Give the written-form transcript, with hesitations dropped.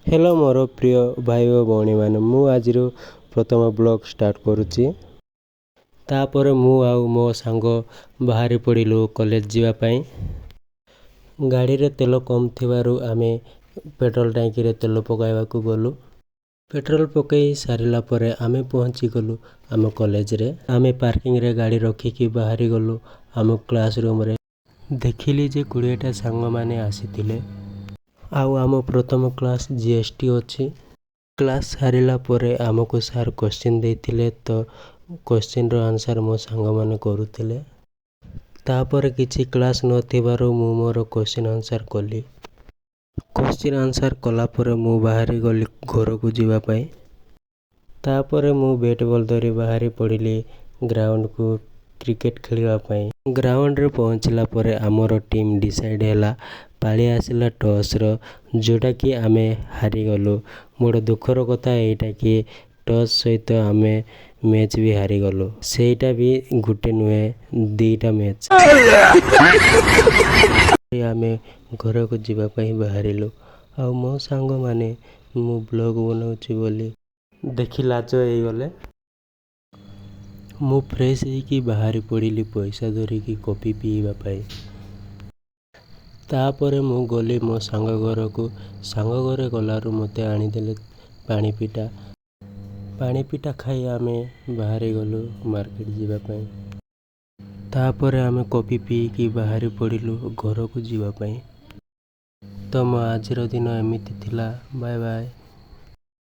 Hello मोर प्रिय भाई और भौणी मैंने मु आज प्रथम ब्लॉग स्टार्ट करुच्ची। तापर मु आउ मो सांग बाहरी पड़िलु कॉलेज जीवापाई। गाड़ी रे तेल कम थिबारु आमे पेट्रोल टैंकी रे तेल पकाइबा को गलु। पेट्रोल पकई सारिला परे आमे पहुंची गलु आम कॉलेज रे। आमे पार्किंग रे गाड़ी रखिकी बाहरी गलु आम क्लासरूम रे। देखिली जे 20टा सांग माने आसीथिले। आउ आम प्रथम क्लास जीएसटी अच्छी। क्लास सारिला परे आमको सार क्वेश्चन देइथिले तो क्वेश्चन रो आंसर मो सांग माने करुथिले। तापर किछि क्लास नथिबारु मु मोर क्वेश्चन आंसर कली। क्वेश्चन आंसर कला परे मु बाहरी गली घर को जीवा पाई। तापर मु बैट बॉल धरी बाहरी पड़िली ग्राउंड को क्रिकेट खेलिबा पाई। ग्राउंड रे पहुंचला परे आमर टीम डिसाइड हैला। पाली आसिला टॉस रो जोटा कि आमे हारी गलु। मोर दुखर कथा एटा कि टॉस सहित आमे मैच भी हारी गलु। सेटा भी गुटे नुहे 2टा मैच। आमे घर को जीवा पाई बाहरिलु। आ मो सांग माने मु ब्लॉग बनाउची बोली देखि लाज ए गले। मु फ्रेश होइकी बाहरी पड़िली पैसा धरिकी कॉफी पीवा पाई। तापरे मु गली मो सांग घर को। सांग घरे गलारु मते आनीदेले पानी पिटा खाई आमे बाहरी गलु मार्केट जीवा पाई। तापरे आमे कॉफी पीकी बाहरी पड़िलु घर को जीवा पाई। तो मो आजिर दिन एमिति थिला। Bye bye.